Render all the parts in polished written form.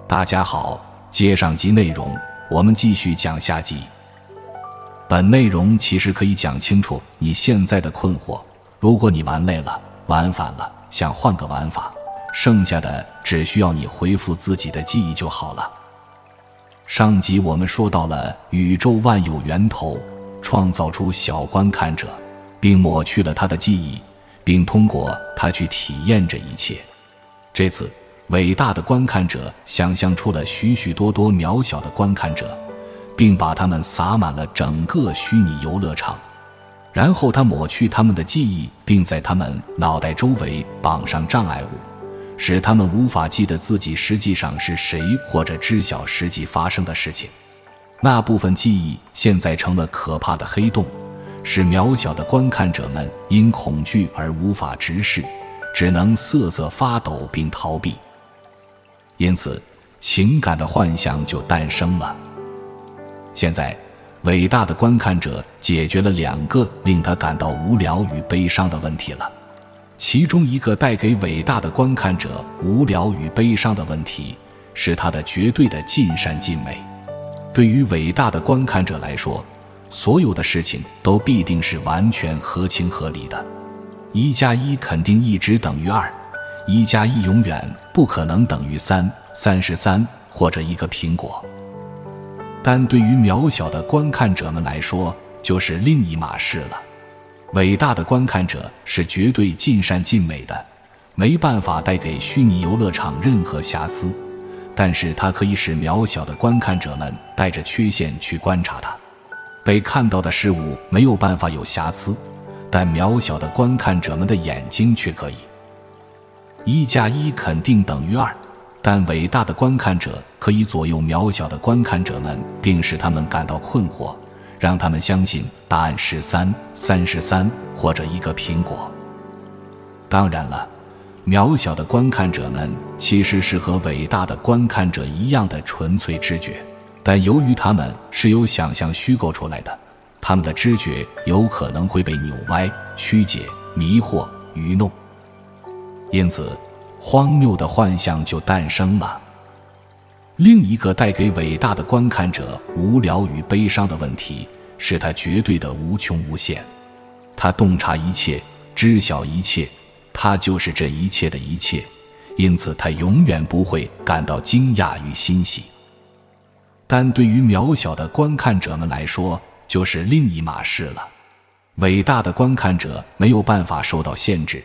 大家好，接上集内容，我们继续讲下集。本内容其实可以讲清楚你现在的困惑，如果你玩累了、玩反了，想换个玩法，剩下的只需要你恢复自己的记忆就好了。上集我们说到了宇宙万有源头创造出小观看者，并抹去了他的记忆，并通过他去体验这一切。这次伟大的观看者想象出了许许多多渺小的观看者，并把它们撒满了整个虚拟游乐场，然后他抹去他们的记忆，并在他们脑袋周围绑上障碍物，使他们无法记得自己实际上是谁，或者知晓实际发生的事情。那部分记忆现在成了可怕的黑洞，使渺小的观看者们因恐惧而无法直视，只能瑟瑟发抖并逃避。因此情感的幻象就诞生了。现在伟大的观看者解决了2个令他感到无聊与悲伤的问题了。其中一个带给伟大的观看者无聊与悲伤的问题，是他的绝对的尽善尽美。对于伟大的观看者来说，所有的事情都必定是完全合情合理的。1+1肯定一直等于2，1+1永远不可能等于3，33或者一个苹果。但对于渺小的观看者们来说，就是另一码事了。伟大的观看者是绝对尽善尽美的，没办法带给虚拟游乐场任何瑕疵，但是它可以使渺小的观看者们带着缺陷去观察它。被看到的事物没有办法有瑕疵，但渺小的观看者们的眼睛却可以。1+1肯定等于2，但伟大的观看者可以左右渺小的观看者们，并使他们感到困惑，让他们相信答案是3，33或者一个苹果。当然了，渺小的观看者们其实是和伟大的观看者一样的纯粹知觉，但由于他们是由想象虚构出来的，他们的知觉有可能会被扭歪、曲解、迷惑、愚弄，因此荒谬的幻象就诞生了。另一个带给伟大的观看者无聊与悲伤的问题，是他绝对的无穷无限。他洞察一切，知晓一切，他就是这一切的一切，因此他永远不会感到惊讶与欣喜。但对于渺小的观看者们来说，就是另一码事了。伟大的观看者没有办法受到限制，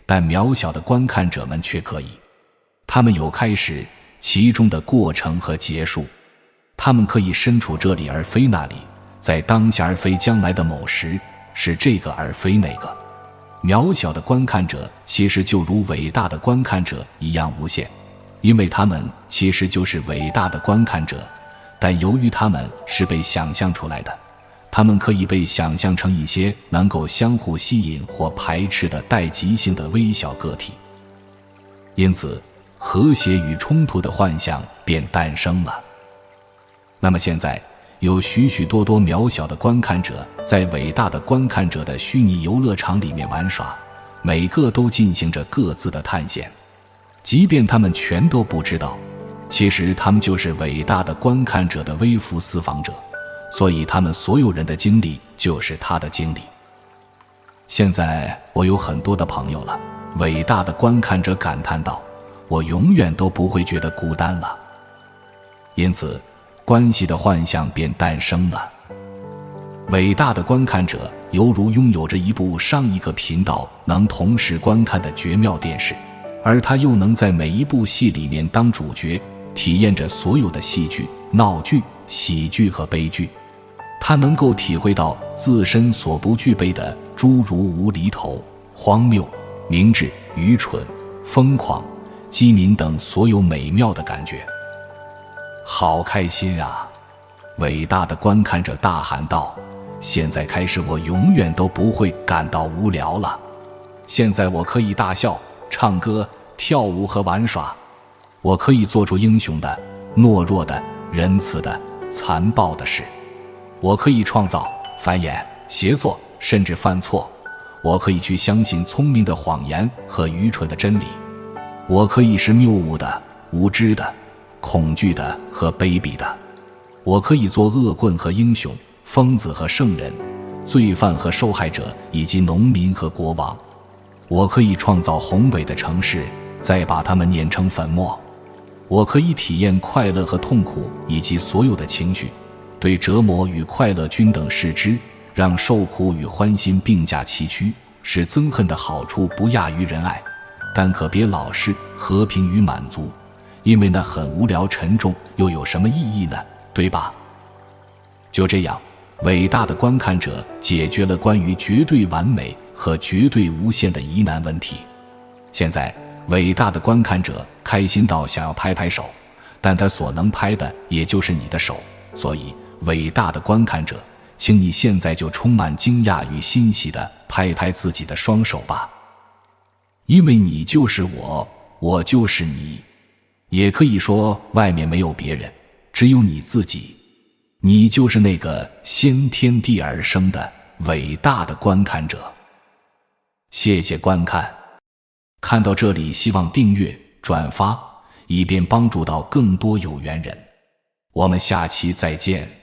但渺小的观看者们却可以。他们有开始、其中的过程和结束，他们可以身处这里而非那里，在当下而非将来的某时，是这个而非那个。渺小的观看者其实就如伟大的观看者一样无限，因为他们其实就是伟大的观看者，但由于他们是被想象出来的，他们可以被想象成一些能够相互吸引或排斥的带极性的微小个体。因此和谐与冲突的幻象便诞生了。那么现在有许许多多渺小的观看者在伟大的观看者的虚拟游乐场里面玩耍，每个都进行着各自的探险，即便他们全都不知道，其实他们就是伟大的观看者的微服私访者，所以他们所有人的经历就是他的经历。现在我有很多的朋友了，伟大的观看者感叹道，我永远都不会觉得孤单了。因此关系的幻象便诞生了。伟大的观看者犹如拥有着一部上一个频道能同时观看的绝妙电视，而他又能在每一部戏里面当主角，体验着所有的戏剧、闹剧、喜剧和悲剧。他能够体会到自身所不具备的诸如无厘头、荒谬、明智、愚蠢、疯狂、机敏等所有美妙的感觉。好开心啊！伟大的观看者大喊道，现在开始我永远都不会感到无聊了。现在我可以大笑、唱歌、跳舞和玩耍。我可以做出英雄的、懦弱的、仁慈的、残暴的事。我可以创造、繁衍、协作，甚至犯错。我可以去相信聪明的谎言和愚蠢的真理。我可以是谬误的、无知的、恐惧的和卑鄙的。我可以做恶棍和英雄，疯子和圣人，罪犯和受害者，以及农民和国王。我可以创造宏伟的城市，再把它们碾成粉末。我可以体验快乐和痛苦以及所有的情绪，对折磨与快乐均等视之，让受苦与欢欣并驾齐驱，使憎恨的好处不亚于仁爱。但可别老是和平与满足，因为那很无聊沉重，又有什么意义呢？对吧？就这样，伟大的观看者解决了关于绝对完美和绝对无限的疑难问题。现在，伟大的观看者开心到想要拍拍手，但他所能拍的也就是你的手。所以，伟大的观看者，请你现在就充满惊讶与欣喜地拍拍自己的双手吧。因为你就是我，我就是你。也可以说，外面没有别人，只有你自己。你就是那个先天地而生的伟大的观看者。谢谢观看。看到这里，希望订阅、转发，以便帮助到更多有缘人。我们下期再见。